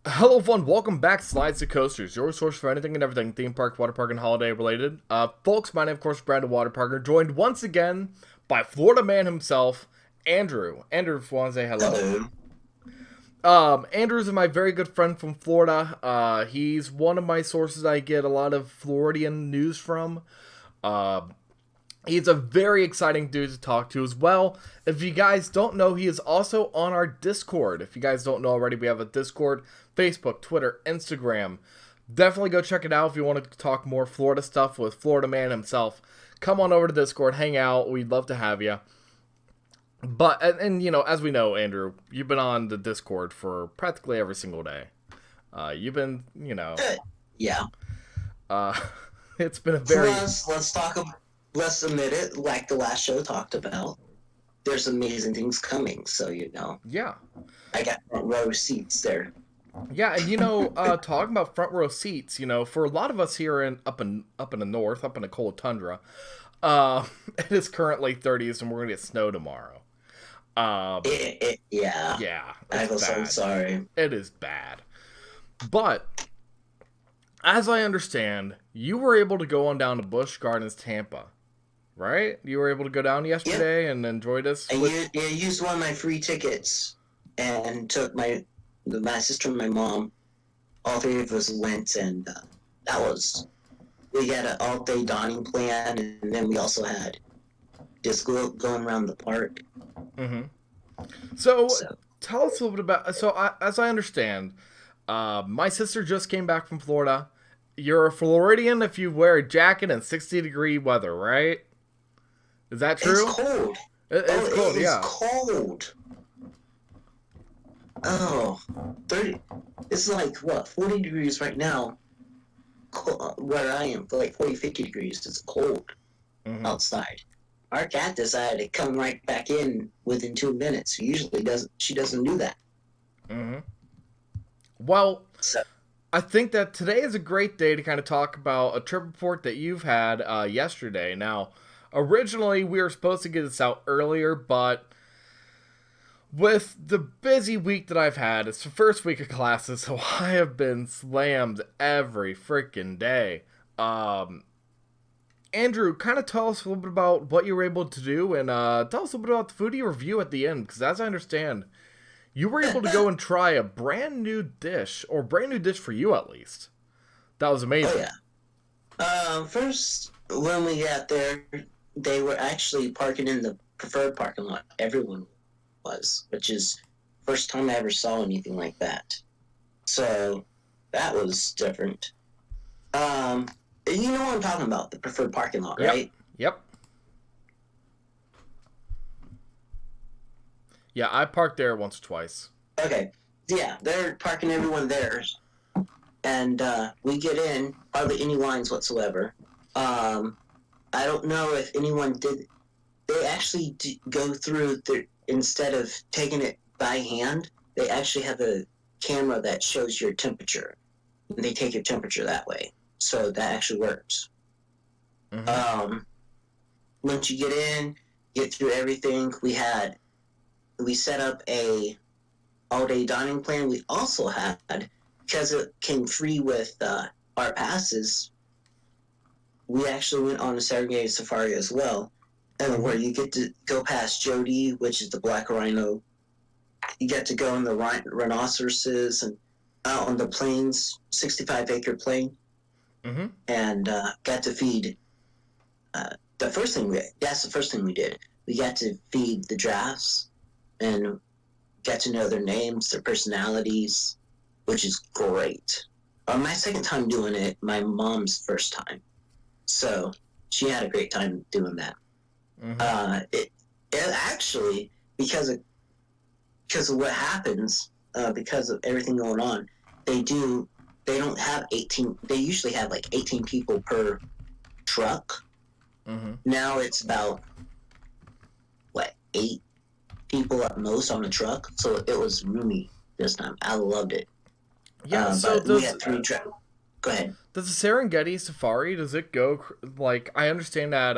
Hello, everyone. Welcome back to Slides to Coasters, your source for anything and everything theme park, water park, and holiday related. Folks, my name, of course, is Brandon Waterparker, joined once again by Florida man himself, Andrew. Andrew, if you want to say hello. Hello. Andrew's my very good friend from Florida. He's one of my sources I get a lot of Floridian news from. Uh, He's a very exciting dude to talk to as well. If you guys don't know, he is also on our Discord. If you guys don't know already, we have a Discord, Facebook, Twitter, Instagram. Definitely go check it out if you want to talk more Florida stuff with Florida Man himself. Come on over to Discord, hang out. We'd love to have you. But, and you know, as we know, Andrew, you've been on the Discord for practically every single day. You've been, Yeah. uh, it's been a very, Let's talk about. Let's admit it. Like the last show talked about, there's amazing things coming. So yeah. I got front row seats there. Yeah, and talking about front row seats, for a lot of us here up in the north, up in the cold tundra, it is currently 30s, and we're gonna get snow tomorrow. Yeah. Yeah, I it's feel so bad. sorry. It is bad. But as I understand, you were able to go on down to Busch Gardens Tampa, right? You were able to go down Yep. yesterday and enjoy this. I used one of my free tickets and took my sister and my mom. All three of us went, and that was we had an all day dining plan, and then we also had just going around the park. Mm-hmm. So So tell us a little bit about. As I understand, my sister just came back from Florida. You're a Floridian if you wear a jacket in 60-degree weather, right? Is that it's true? cold. It's Oh, cold, it is yeah. cold. Oh, 30. It's like, what, 40 degrees right now, where I am, like 40, 50 degrees. It's cold Mm-hmm. outside. Our cat decided to come right back in within 2 minutes. She doesn't do that. Mm-hmm. Well, So, I think that today is a great day to kind of talk about a trip report that you've had yesterday. Now, originally we were supposed to get this out earlier, but with the busy week that I've had, it's the first week of classes, so I have been slammed every freaking day. Um, Andrew, kind of tell us a little bit about what you were able to do, and tell us a little bit about the foodie review at the end, because as I understand, you were able to go and try a brand new dish, or brand new dish for you at least. That was oh amazing. yeah. First, when we got there, they were actually parking in the preferred parking lot. Everyone was, which is first time I ever saw anything like that. So that was different. Um, you know what I'm talking about, the preferred parking lot, Yep. right? Yep. Yeah, I parked there once or twice. Okay. Yeah, they're parking everyone there, and we get in, hardly any lines whatsoever. I don't know if anyone did. They actually go through instead of taking it by hand. They actually have a camera that shows your temperature, and they take your temperature that way. So that actually works. Mm-hmm. Um, Once you get in, get through everything. We set up a all day dining plan. We also had, because it came free with our passes, we actually went on a Serengeti safari as well, and Mm-hmm. where you get to go past Jody, which is the black rhino. You get to go on the rhinoceroses and out on the plains, 65-acre plain, Mm-hmm. and got to feed. That's the first thing we did. We got to feed the giraffes and get to know their names, their personalities, which is great. My second time doing it, my mom's first time. So she had a great time doing that. Mm-hmm. It actually, because of what happens, because of everything going on, they do they don't have 18. They usually have like 18 people per truck. Mm-hmm. Now it's about what, 8 people at most on the truck. So it was roomy this time. I loved it. Yeah. So But we does had 3 trucks. Go ahead. does the Serengeti safari, does it go like I understand that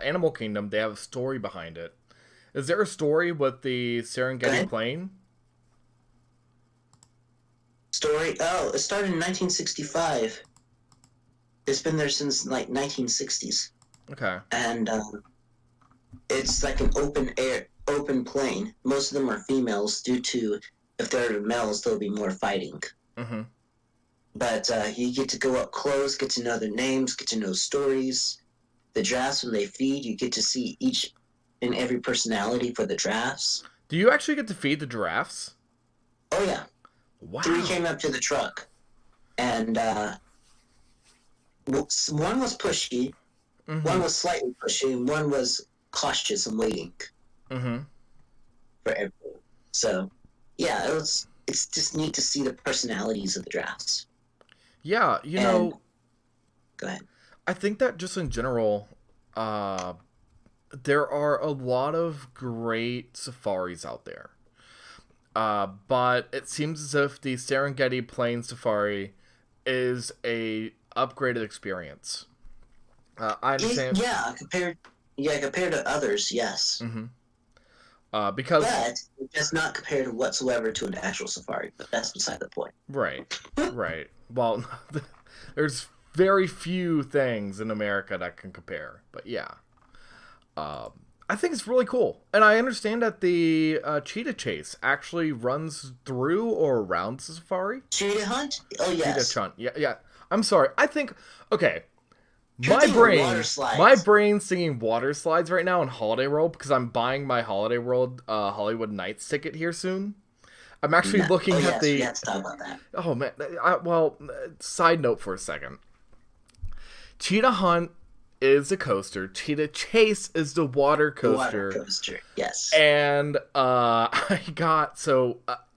Animal Kingdom, they have a story behind it. Is there a story with the Go Serengeti ahead. plane? Story. Oh, it started in 1965. It's been there since like 1960s, Okay. and it's like an open plain. Most of them are females due to if they're males, there'll be more fighting. Mm-hmm. But you get to go up close, get to know their names, get to know stories. The giraffes, when they feed, you get to see each and every personality for the giraffes. Do you actually get to feed the giraffes? Oh yeah, Wow. 3 came up to the truck, and one was pushy, one was slightly pushy, and one was cautious and waiting for everyone. So, yeah, it's just neat to see the personalities of the giraffes. Yeah, Go ahead. I think that just in general, there are a lot of great safaris out there. But it seems as if the Serengeti Plains Safari is a upgraded experience. I understand. Compared to others, yes. Because But it does not compare whatsoever to an actual safari. But that's beside the point. right. Well, there's very few things in America that can compare. But yeah, I think it's really cool, and I understand that the cheetah chase actually runs through or around the safari. Cheetah hunt? Oh yes. Cheetah hunt. Yeah. I'm sorry. I think okay. You're thinking water slides. My brain's singing water slides right now in Holiday World because I'm buying my Holiday World Hollywood Nights ticket here soon. I'm actually looking at the. We have to talk about that. Oh man! Side note for a second. Cheetah Hunt is a coaster. Cheetah Chase is the water coaster. Water coaster, yes. And I got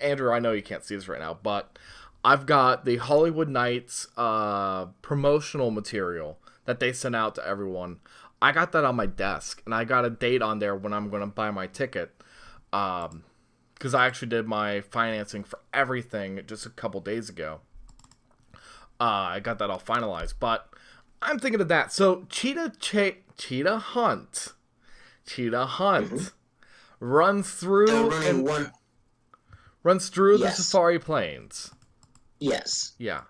Andrew. I know you can't see this right now, but I've got the Hollywood Nights promotional material that they sent out to everyone. I got that on my desk, and I got a date on there when I'm going to buy my ticket. Because I actually did my financing for everything just a couple days ago. I got that all finalized, but I'm thinking of that. So Cheetah Hunt runs through the Safari Plains. Yes. Yeah.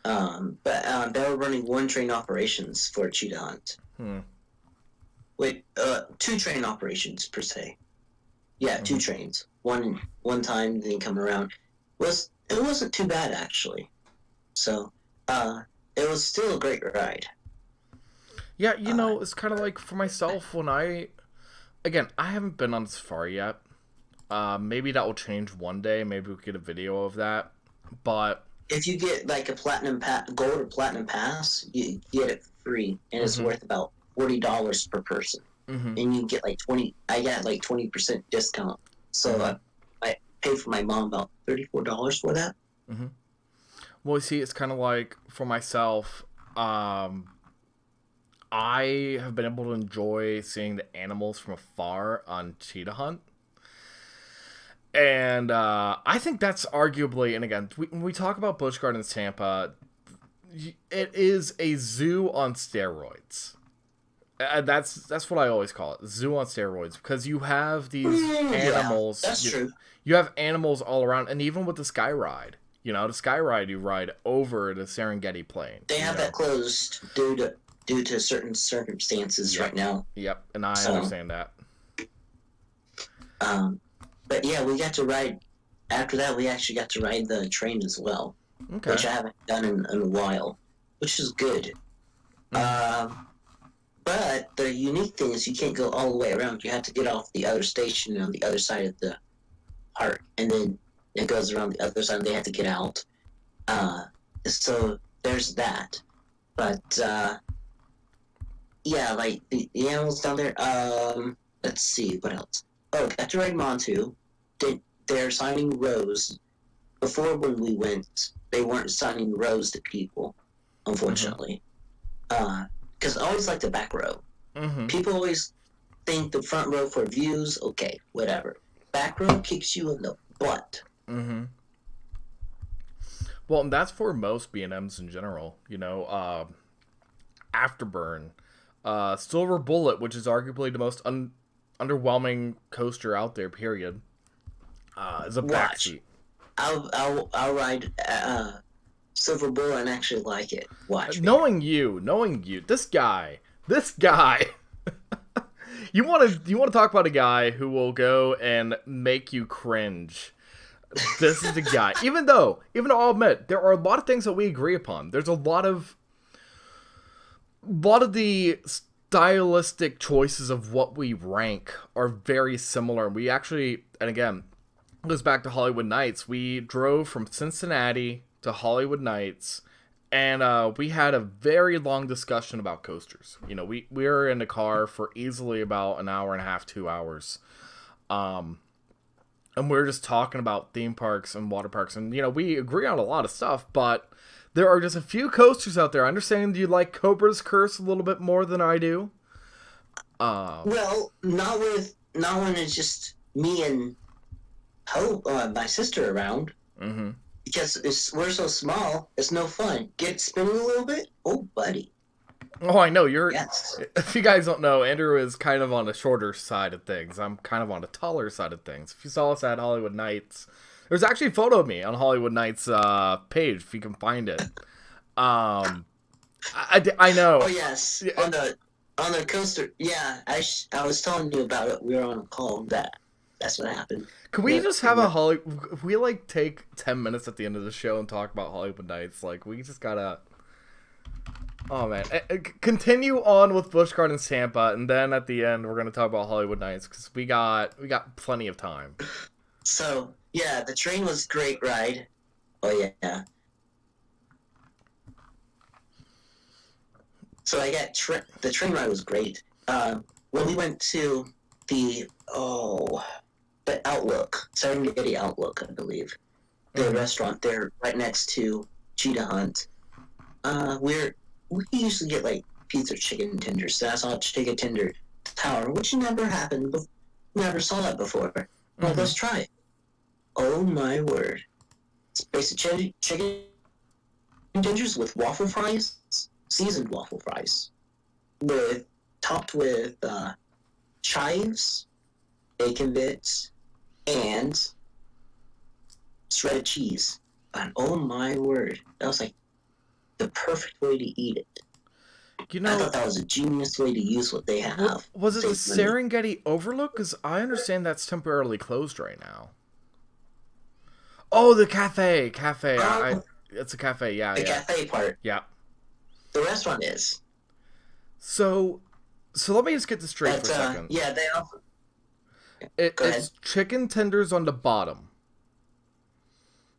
But they were running 1 train operations for Cheetah Hunt. Wait, 2 train operations per se. Yeah, 2 trains. One time, then come around. It wasn't too bad actually. So, it was still a great ride. Yeah, it's kind of like for myself when I haven't been on safari yet. Maybe that will change one day. Maybe we'll get a video of that. But if you get like a gold or platinum pass, you get it free, and it's worth about $40 per person. And you get like 20. I got like 20% discount. So I paid for my mom about $34 for that. Well, you see, it's kind of like for myself. I have been able to enjoy seeing the animals from afar on Cheetah Hunt. And I think that's arguably, and again, when we talk about Busch Gardens Tampa, it is a zoo on steroids. That's what I always call it, zoo on steroids, because you have these animals. Yeah, that's true. You have animals all around, and even with the Sky Ride, the Sky Ride, you ride over the Serengeti Plain. They have that closed due to certain circumstances right now. Yep, and I understand that. But yeah, we got to ride. After that, we actually got to ride the train as well, which I haven't done in a while, which is good. But the unique thing is you can't go all the way around. You have to get off the other station on the other side of the park, and then it goes around the other side, and they have to get out. So there's that. But yeah, like the animals down there. Let's see, what else? Oh, got to ride Montu. They're signing rows. Before when we went, they weren't signing rows to people, unfortunately. Because I always like the back row. People always think the front row for views, okay, whatever. Back row kicks you in the butt. Well, and that's for most B&Ms in general. Afterburn, Silver Bullet, which is arguably the most underwhelming coaster out there, period, is a backseat. I'll ride Silver Bull and actually like it. Watch me. Knowing you, this guy. You want to talk about a guy who will go and make you cringe. This is the guy. Even though I'll admit there are a lot of things that we agree upon. There's a lot of the stylistic choices of what we rank are very similar. We actually, and again, it goes back to Hollywood Nights. We drove from Cincinnati to Hollywood Nights, and we had a very long discussion about coasters. We were in the car for easily about an hour and a half, 2 hours. And we are just talking about theme parks and water parks. And, we agree on a lot of stuff, but there are just a few coasters out there. I understand you like Cobra's Curse a little bit more than I do. Well, not when it's just me and my sister around. Mm-hmm. Because we're so small, it's no fun. Get spinning a little bit? Oh, buddy. Oh, I know. Yes. If you guys don't know, Andrew is kind of on the shorter side of things. I'm kind of on the taller side of things. If you saw us at Hollywood Nights, there's actually a photo of me on Hollywood Nights page, if you can find it. I know. Oh, yes. On the coaster. Yeah, I was telling you about it. We were on a call. That's what happened. Could we just have if we take 10 minutes at the end of the show and talk about Hollywood Nights? We just gotta. Oh man, continue on with Busch Gardens Tampa, and then at the end we're gonna talk about Hollywood Nights because we got plenty of time. So yeah, the train was a great ride. Oh yeah. So the train ride was great. When we went to the Outlook, Serengeti Outlook, I believe, the restaurant there right next to Cheetah Hunt. We usually get pizza chicken tenders. So I saw chicken tender tower, which never happened. Never saw that before. Well, let's try it. Oh my word! It's basic chicken tenders with waffle fries, seasoned waffle fries, topped with chives, bacon bits, and shredded cheese. And oh my word, that was the perfect way to eat it. I thought that was a genius way to use what they have. Was it the Serengeti Overlook? Because I understand that's temporarily closed right now. Oh, the cafe. It's a cafe, yeah. The cafe part. Yeah. The restaurant is. So let me just get this straight for a second. Yeah, they also... It's chicken tenders on the bottom.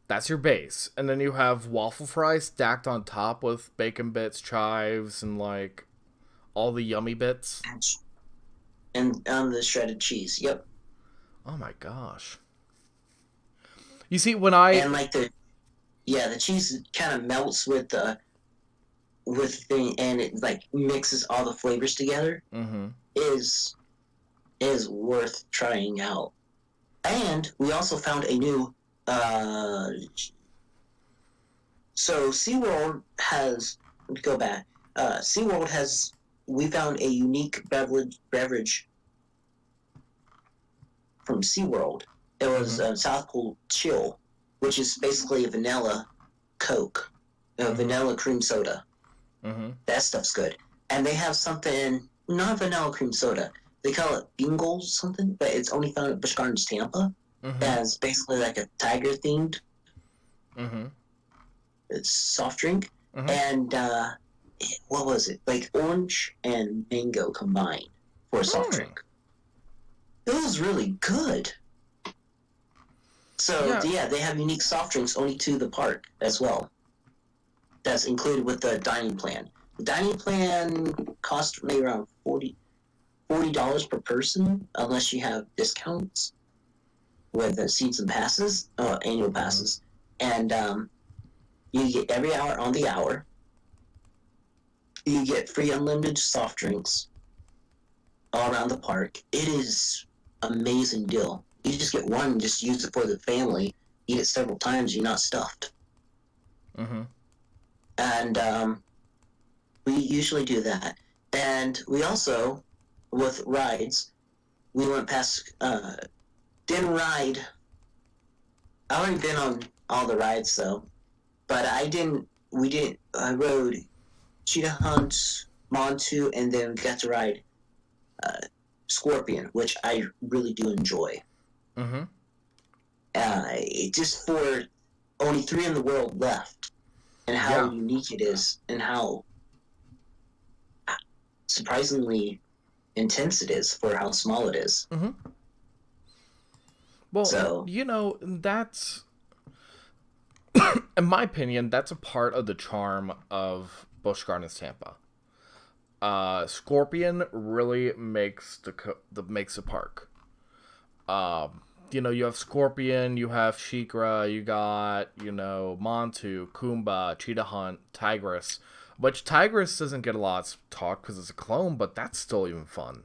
That's your base. And then you have waffle fries stacked on top with bacon bits, chives, and all the yummy bits. And the shredded cheese, yep. Oh my gosh. You see, when I... And the cheese kind of melts with the thing, and it mixes all the flavors together. Mm-hmm. Is worth trying out. And we also found a new so SeaWorld has we found a unique beverage from SeaWorld. It was South Pole Chill, which is basically a vanilla Coke, vanilla cream soda. Mm-hmm. That stuff's good. And they have something, not vanilla cream soda. They call it Bingles something, but it's only found at Busch Gardens Tampa. Mm-hmm. As basically a tiger themed. Mm-hmm. It's soft drink, mm-hmm. And what was it? Orange and mango combined for a soft drink. It was really good. So yeah, they have unique soft drinks only to the park as well. That's included with the dining plan. The dining plan costs maybe around $40 per person, unless you have discounts with the season passes, annual passes, and you get every hour on the hour. You get free unlimited soft drinks all around the park. It is amazing deal. You just get one and just use it for the family. Eat it several times, you're not stuffed. Mm-hmm. And we usually do that. And we also, with rides, we went past, didn't ride I already been on all the rides though, but I didn't. We didn't. I rode Cheetah Hunt, Montu, and then we got to ride uh, Scorpion, which I really do enjoy. Mm-hmm. Just for only three in the world left, and how Yeah. unique it is, and how surprisingly intense it is for how small it is. Mm-hmm. Well, and So, that's, in my opinion, that's a part of the charm of Busch Gardens Tampa. Scorpion really makes the park. You have Scorpion, you have Shikra, you got, Montu, Kumba, Cheetah Hunt, Tigress. Which Tigress doesn't get a lot of talk because it's a clone, but that's still even fun.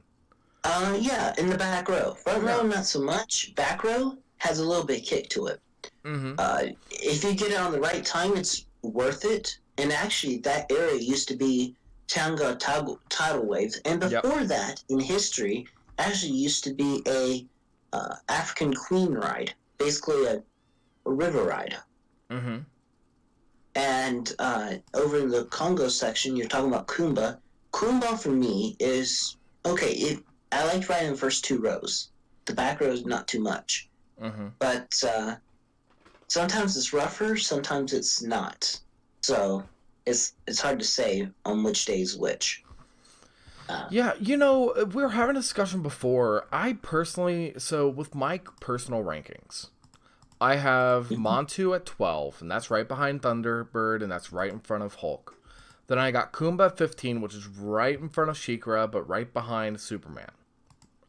yeah, in the back row. Front row, Yeah. not so much. Back row has a little bit of kick to it. Mm-hmm. If you get it on the right time, it's worth it. And actually, that area used to be Tanga tidal waves, and Yep. before that, in history, actually used to be a African Queen ride, basically a river ride. Mm-hmm. And over in the Congo section, you're talking about Kumba. Kumba for me is okay. I liked riding the first two rows. The back row is not too much, Mm-hmm. but sometimes it's rougher, sometimes it's not. So it's hard to say on which day is which. Yeah, we were having a discussion before. I personally, so with my personal rankings, I have Montu at 12, and that's right behind Thunderbird, and that's right in front of Hulk. Then I got Kumba at 15, which is right in front of Shikra, but right behind Superman.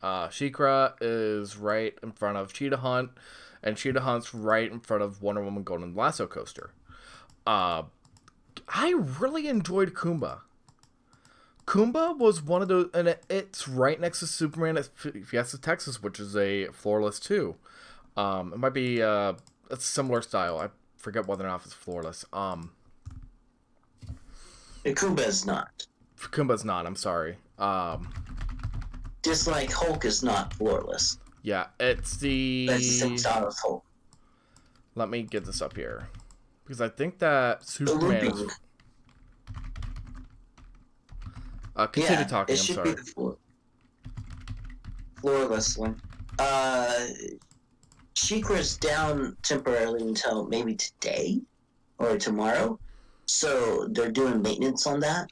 Shikra is right in front of Cheetah Hunt, and Cheetah Hunt's right in front of Wonder Woman Golden Lasso Coaster. Uh, I really enjoyed Kumba. Kumba was one of those, and it's right next to Superman at Fiesta Texas, which is a floorless too. It might be a similar style. I forget whether or not it's floorless. Kumba is not. Kumba's not. I'm sorry. Just like Hulk is not floorless. Yeah, it's the. That's the same style as Hulk. Let me get this up here, because I think that The Superman looping. is. Continue Yeah, talking. it I'm should sorry. be the floorless one. Sheikah's down temporarily until maybe today or tomorrow. So they're doing maintenance on that.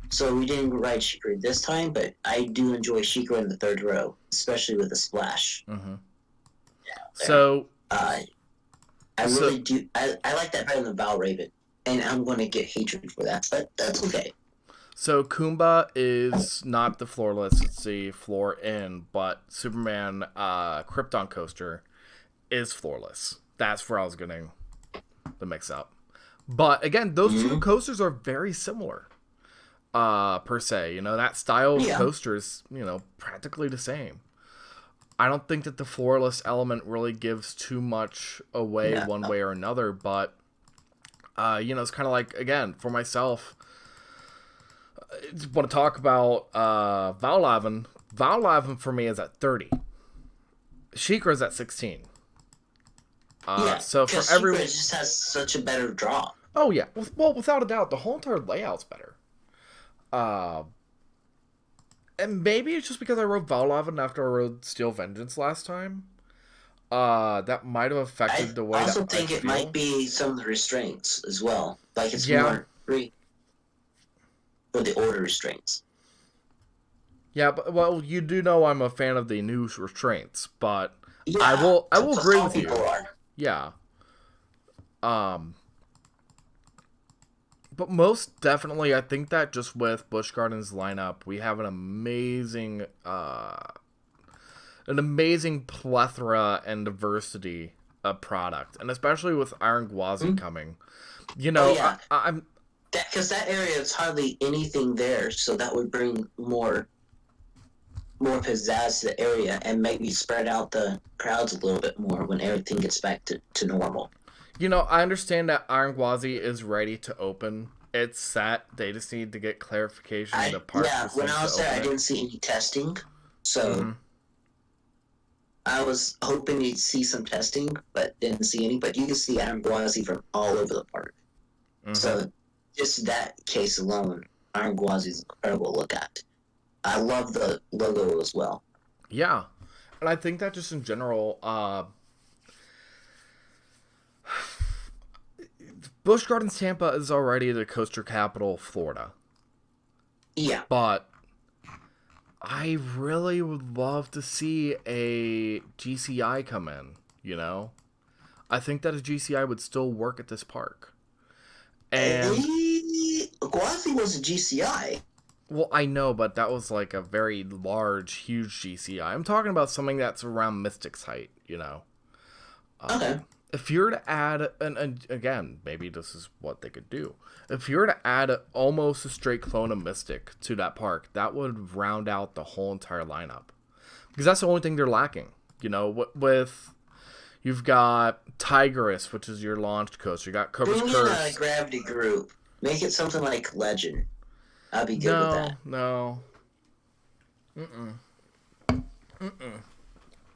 So we didn't ride Sheikah this time, but I do enjoy Sheikah in the third row, especially with the splash. Mm-hmm. There. So. I really do. I like that better than Val Raven, and I'm going to get hatred for that, but that's okay. So Kumba is not the floorless; it's the floor in. But Superman Krypton coaster is floorless. That's where I was getting the mix up. But again, those two coasters are very similar, per se. That style of coaster is practically the same. I don't think that the floorless element really gives too much away one way or another. But it's kind of like, again, for myself. I just want to talk about Valravn. Valravn for me is at 30. Sheikah's at 16. So for everyone, just has such a better draw. Oh yeah, well without a doubt, the whole entire layout's better. And maybe it's just because I rode Valravn after I rode Steel Vengeance last time. That might have affected the way. I also think it might be some of the restraints as well. Like it's Yeah. more free for the order restraints. Yeah, but well, you do know I'm a fan of the new restraints, but Yeah, I will agree some with you. people are. Yeah. But most definitely, I think that just with Busch Gardens lineup, we have an amazing plethora and diversity of product, and especially with Iron Gwazi coming. I'm because that area is hardly anything there, so that would bring more pizzazz to the area and maybe spread out the crowds a little bit more when everything gets back to normal. I understand that Iron Gwazi is ready to open. It's set. They just need to get clarification. When I was there, I didn't see any testing, so I was hoping you'd see some testing, but didn't see any. But you can see Iron Gwazi from all over the park. Mm-hmm. So just that case alone, Iron Gwazi is incredible to look at. I love the logo as well. Yeah, and I think that just in general, Busch Gardens Tampa is already the coaster capital of Florida, Yeah. but I really would love to see a GCI come in. You know, I think that a GCI would still work at this park. And Gwazi was a GCI. well, I know, but that was like a very large, huge GCI. I'm talking about something that's around Mystic's height. You know. Okay. If you were to add, and again, maybe this is what they could do. If you were to add almost a straight clone of Mystic to that park, that would round out the whole entire lineup. Because that's the only thing they're lacking. You know, with you've got Tigress, which is your launch coaster. You got Cobra's Bring in Curse. a gravity group. Make it something like Legend. I'd be good with that. No.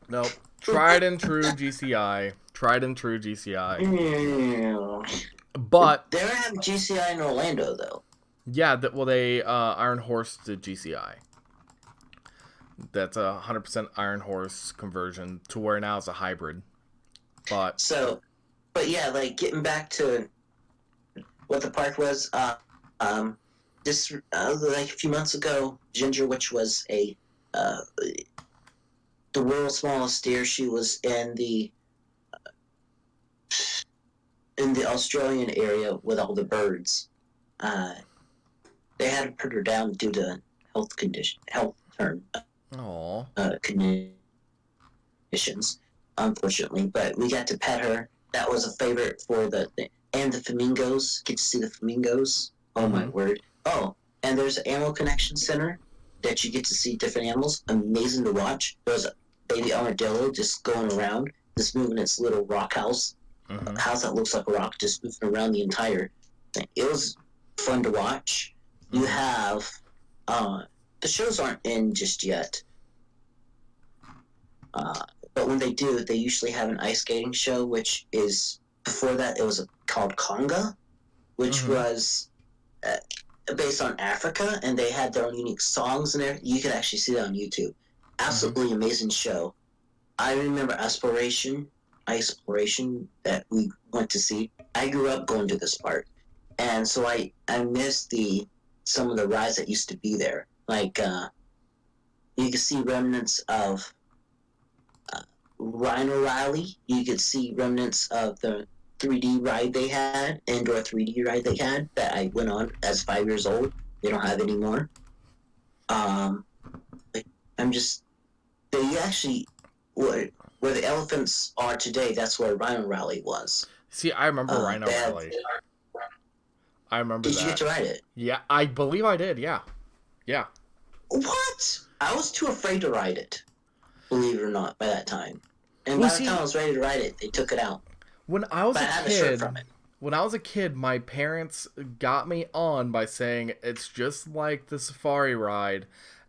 Nope. Tried and true GCI. Tried and true GCI. But they don't have GCI in Orlando though. Yeah, they Iron Horse to GCI. That's a 100% Iron Horse conversion to where now it's a hybrid. But yeah, like getting back to what the park was. This like a few months ago, Ginger, which was the world's smallest deer, she was in the Australian area with all the birds. They had to put her down due to health conditions, unfortunately. But we got to pet her. That was a favorite for and the flamingos. Get to see the flamingos. Oh my word! Oh, and there's an Animal Connection Center that you get to see different animals. Amazing to watch. There's a baby armadillo just going around, just moving its little rock house. House that looks like a rock, just moving around the entire thing. It was fun to watch. You have the shows aren't in just yet, but when they do, they usually have an ice skating show, which is before that it was called Conga, which was based on Africa, and they had their own unique songs and everything. You could actually see that on YouTube. Absolutely amazing show. I remember Exploration that we went to see. I grew up going to this park, and so I missed some of the rides that used to be there. Like you could see remnants of Rhino Rally. You could see remnants of the 3D ride they had, indoor 3D ride they had that I went on as 5 years old. They don't have anymore. They actually where the elephants are today, that's where Rhino Rally was. See, I remember Rhino Rally. I remember that. Did you get to ride it? Yeah, I believe I did, yeah. Yeah. What? I was too afraid to ride it, believe it or not, by that time. And by the time I was ready to ride it, they took it out. When I was a kid, my parents got me on by saying it's just like the safari ride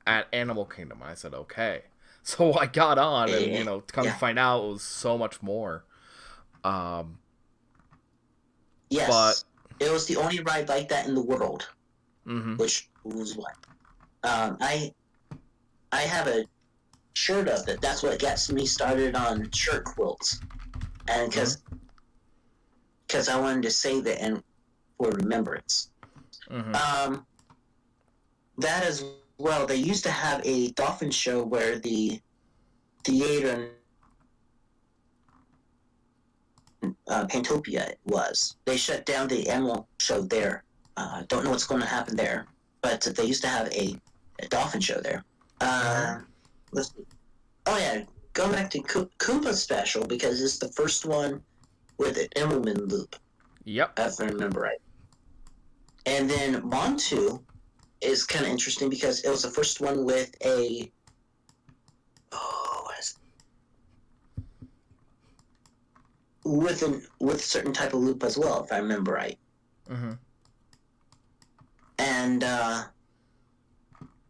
at Animal Kingdom. I said, okay. So I got on, and come to find out, it was so much more. Yes, but it was the only ride like that in the world. Which was what? I have a shirt of it. That's what gets me started on shirt quilts, and because I wanted to save it and for remembrance. That as well. They used to have a dolphin show where the theater Pantopia was. They shut down the animal show there. Don't know what's going to happen there, but they used to have a dolphin show there. Let's see. Oh yeah, going back to Koopa's special because it's the first one with an Immelman loop. Yep. If I remember right. And then Montu is kind of interesting because it was the first one with a with a certain type of loop as well, if I remember right. And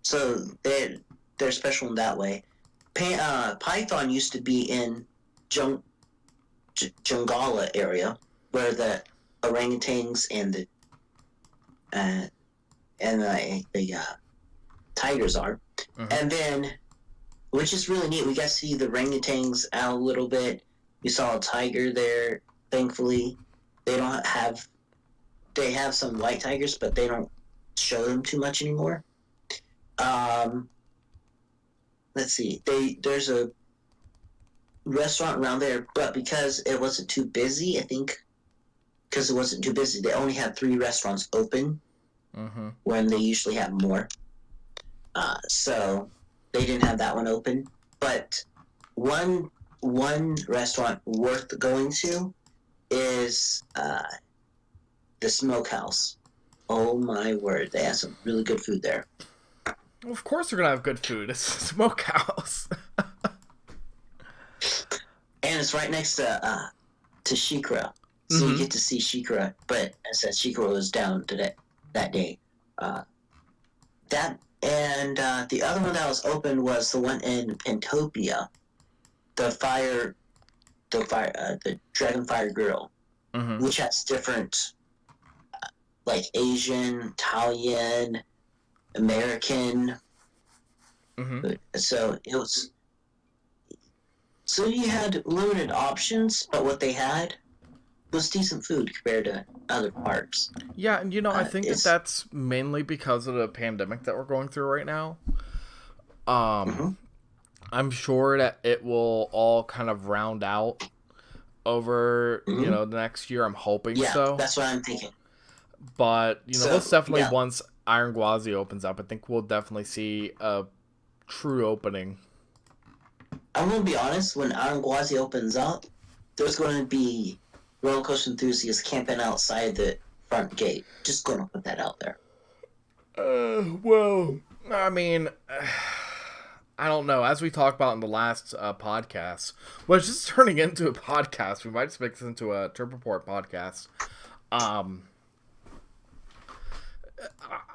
so they're special in that way. Python used to be in Jungala area, where the orangutans uh, and the tigers are, Mm-hmm. and then, which is really neat. We got to see the orangutans out a little bit. We saw a tiger there. Thankfully, they don't have. They have some white tigers, but they don't show them too much anymore. Um, let's see. There's a restaurant around there, but because it wasn't too busy, I think because it wasn't too busy, they only had 3 restaurants open Mm-hmm. when they usually have more. So they didn't have that one open. But one restaurant worth going to is the Smokehouse. Oh my word, they have some really good food there. Well, of course they're gonna have good food. It's a smokehouse. And it's right next to Shikra. So you Mm-hmm. get to see Shikra, but I said Shikra was down today that day. That and the other one that was open was the one in Pentopia, the the Dragonfire Grill, Mm-hmm. which has different like Asian, Italian, American. Mm-hmm. So it was. So you had limited options, but what they had was decent food compared to other parks. Yeah, and I think that It's that's mainly because of the pandemic that we're going through right now. Um, mhm. I'm sure that it will all kind of round out over, Mhm. the next year. I'm hoping Yeah, so. that's what I'm thinking. But, most So definitely yeah, once Iron Gwazi opens up, I think we'll definitely see a true opening. I'm gonna be honest. When Iron Gwazi opens up, there's going to be roller coaster enthusiasts camping outside the front gate. Just gonna put that out there. Well, I mean, I don't know. As we talked about in the last podcast, well, it's just turning into a podcast. We might just make this into a Trip Report podcast. Um,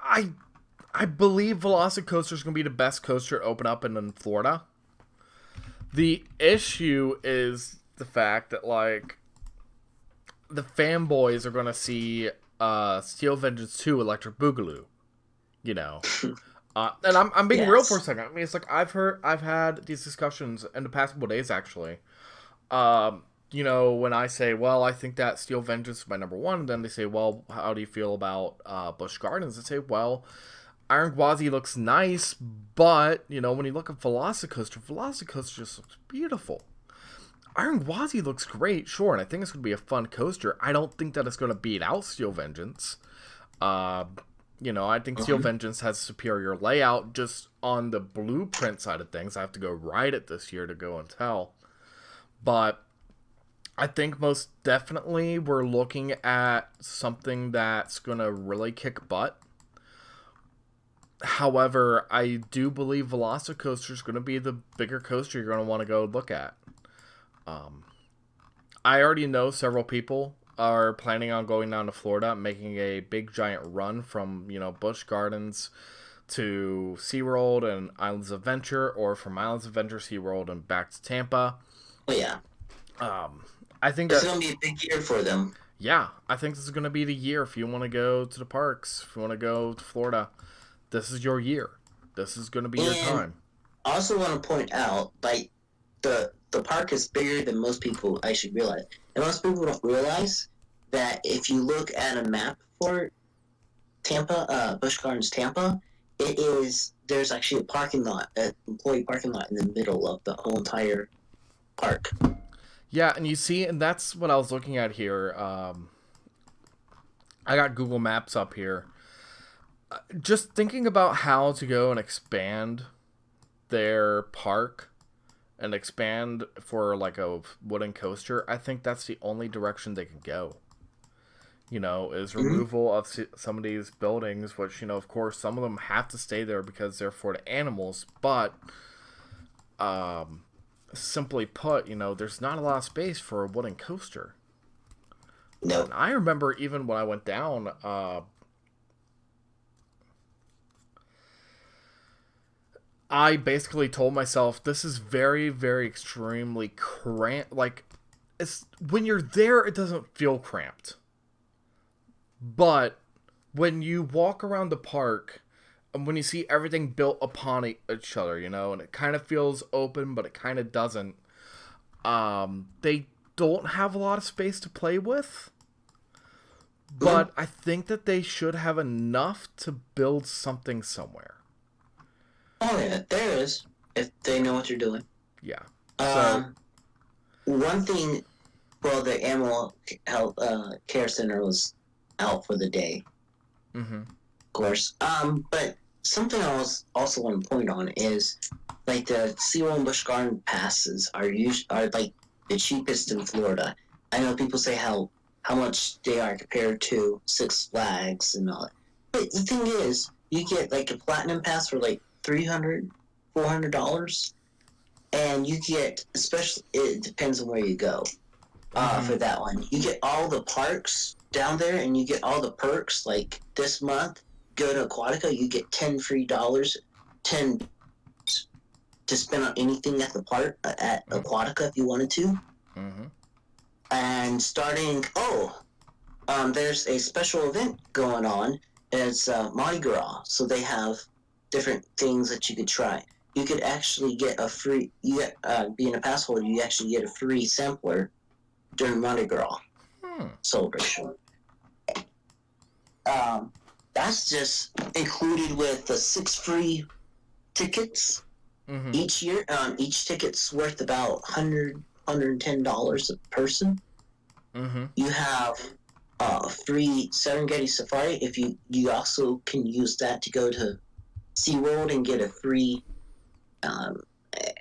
I I believe Velocicoaster is going to be the best coaster to open up in Florida. The issue is the fact that the fanboys are going to see Steel Vengeance 2 Electric Boogaloo. You know, and I'm being real for a Yes. second. I mean, it's like I've had these discussions in the past couple days actually. When I say, well, I think that Steel Vengeance is my number one, and then they say, well, how do you feel about Busch Gardens? I say, well, Iron Gwazi looks nice, but when you look at Velocicoaster just looks beautiful. Iron Gwazi looks great, sure, and I think it's going to be a fun coaster. I don't think that it's going to beat out Steel Vengeance. Uh, I think Steel Mhm. Vengeance has superior layout just on the blueprint side of things. I have to go ride it this year to go and tell. But I think most definitely we're looking at something that's going to really kick butt. However, I do believe Velocicoaster is going to be the bigger coaster you're going to want to go look at. Um, I already know several people are planning on going down to Florida, making a big giant run from, Busch Gardens to SeaWorld and Islands of Adventure, or from Islands of Adventure, SeaWorld, and back to Tampa. Oh yeah, I think it's that, gonna be a big year for them. yeah, I think this is going to be the year if you want to go to the parks, if you want to go to Florida. This is your year. This is going to be your And time. I also want to point out, like the park is bigger than most people actually realize, and most people don't realize that if you look at a map for Tampa, Busch Gardens Tampa, there's actually a parking lot, an employee parking lot in the middle of the whole entire park. Yeah, and you see, and that's what I was looking at here. I got Google Maps up here. Just thinking about how to go and expand their park and expand for like a wooden coaster, I think that's the only direction they can go. Is Mm-hmm. removal of some of these buildings, which, of course, some of them have to stay there because they're for the animals, but um, simply put, there's not a lot of space for a wooden coaster. And No. I remember even when I went down, I basically told myself this is very, very extremely cramped. Like, it's when you're there, it doesn't feel cramped. But when you walk around the park and when you see everything built upon each other, and it kind of feels open, but it kind of doesn't. They don't have a lot of space to play with, but I think that they should have enough to build something somewhere. Oh yeah, there is. If they know what they're doing. Yeah. So one thing, well, the animal health care center was out for the day, of course. But something I also want to point on is like the SeaWorld and Busch Garden passes are like the cheapest in Florida. I know people say how much they are compared to Six Flags and all that. But the thing is, you get like a platinum pass for like $300, $400, and you get, especially, it depends on where you go. For that one, you get all the parks down there, and you get all the perks. Like this month, go to Aquatica, you get $10 free, 10 to spend on anything at the park at Aquatica if you wanted to. And starting, there's a special event going on. It's Mardi Gras, so they have different things that you could try. You could actually get a free. Being a pass holder, you actually get a free sampler during Mardi Gras celebration. That's just included with the 6 free tickets each year. Each ticket's worth about $110 a person. You have a free Serengeti Safari. If you also can use that to go to SeaWorld and get a free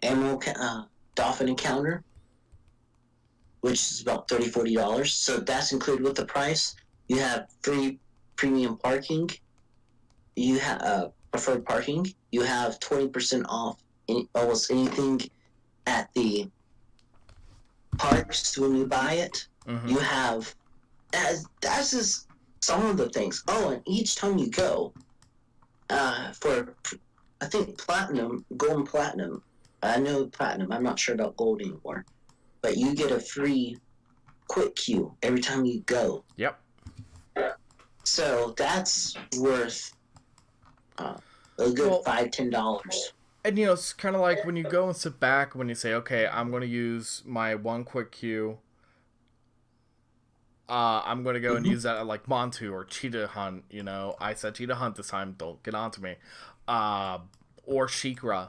emerald dolphin encounter, which is about $30-$40. So that's included with the price. You have free premium parking. You have preferred parking. You have 20% off almost anything at the parks when you buy it. You have that's just some of the things. Oh, and each time you go, for I think gold and platinum. I know platinum. I'm not sure about gold anymore. But you get a free quick queue every time you go. Yep. So that's worth a good $5-$10. And it's kind of like when you go and sit back, when you say, okay, I'm going to use my one quick queue. I'm going to go and use that at like Montu or Cheetah Hunt. I said Cheetah Hunt this time. Don't get on to me. Or Shikra.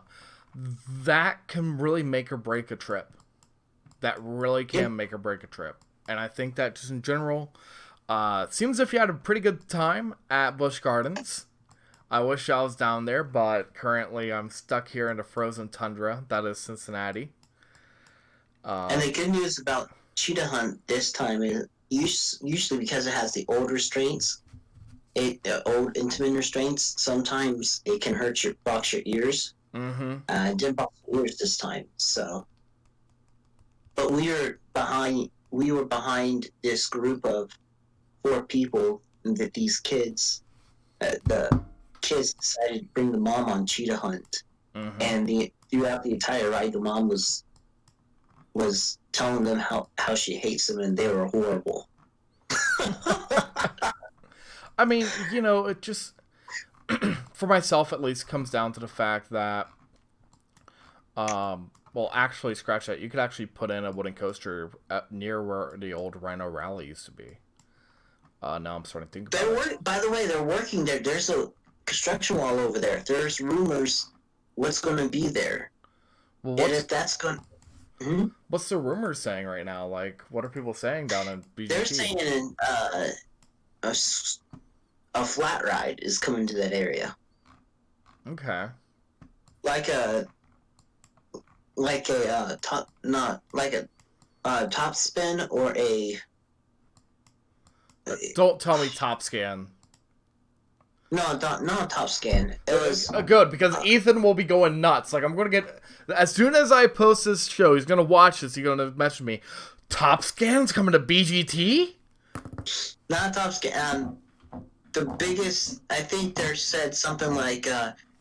That can really make or break a trip. That really can make or break a trip. And I think that just in general, seems if you had a pretty good time at Busch Gardens. I wish I was down there, but currently I'm stuck here in the frozen tundra. That is Cincinnati. And the good news about Cheetah Hunt this time is usually because it has the old restraints, old intimate restraints, sometimes it can box your ears. It didn't box your ears this time, so. But we were behind this group of 4 people that these kids, the kids decided to bring the mom on Cheetah Hunt. And throughout the entire ride, the mom was telling them how she hates them, and they were horrible. I mean, it just, for myself at least, comes down to the fact that, well, actually, scratch that. You could actually put in a wooden coaster near where the old Rhino Rally used to be. Now I'm starting to think about it. By the way, they're working there. There's a construction wall over there. There's rumors what's going to be there. Well, and if that's going to... What's the rumors saying right now? Like, what are people saying down in BGT? They're saying a flat ride is coming to that area. Okay. Like a top spin or a. Don't tell me Top Scan. No, not Top Scan. It was good because Ethan will be going nuts. Like, I'm gonna get as soon as I post this show, he's gonna watch this. He's gonna message me. Top Scan's coming to BGT. Not Top Scan. The biggest, I think they said something like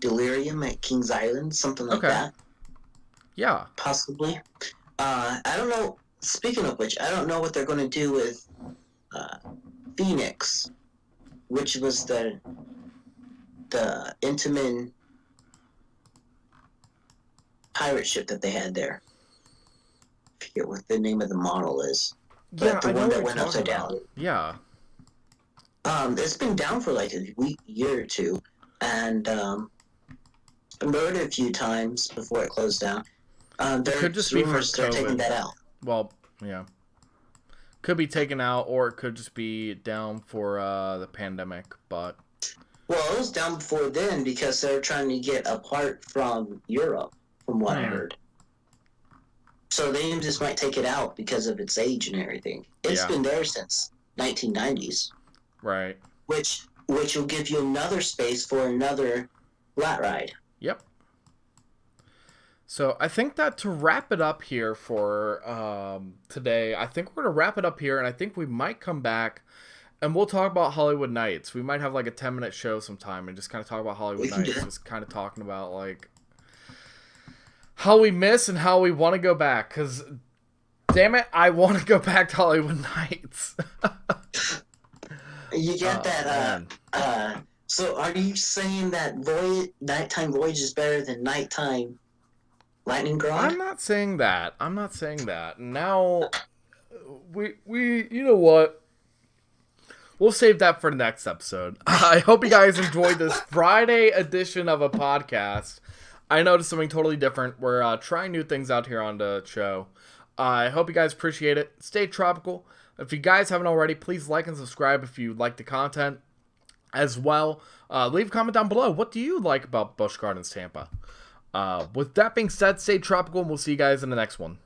Delirium at Kings Island, something like Okay. that, Yeah. possibly. I don't know. Speaking of which, I don't know what they're going to do with Phoenix, which was the Intamin pirate ship that they had there. I forget what the name of the model is, but Yeah, the I know one what that you're went talking upside about. down. Yeah. It's been down for like a year or two, and rode it a few times before it closed down. It could There's just be for rumors they're taking COVID. that out. Well, yeah. Could be taken out, or it could just be down for the pandemic, but... Well, it was down before then because they're trying to get apart from Europe, from what I heard. So they just might take it out because of its age and everything. It's been there since 1990s. Right. Which will give you another space for another flat ride. Yep. So I think that to wrap it up here for today, I think we're going to wrap it up here, and I think we might come back and we'll talk about Hollywood Nights. We might have like a 10-minute show sometime and just kind of talk about Hollywood Nights. Just kind of talking about like how we miss and how we want to go back. Because, damn it, I want to go back to Hollywood Nights. You get that. So are you saying that nighttime voyage is better than nighttime lightning grind? I'm not saying that. Now, we you know what? We'll save that for the next episode. I hope you guys enjoyed this Friday edition of a podcast. I noticed something totally different. We're trying new things out here on the show. I hope you guys appreciate it. Stay tropical. If you guys haven't already, please like and subscribe if you like the content as well. Leave a comment down below. What do you like about Busch Gardens Tampa? With that being said, stay tropical, and we'll see you guys in the next one.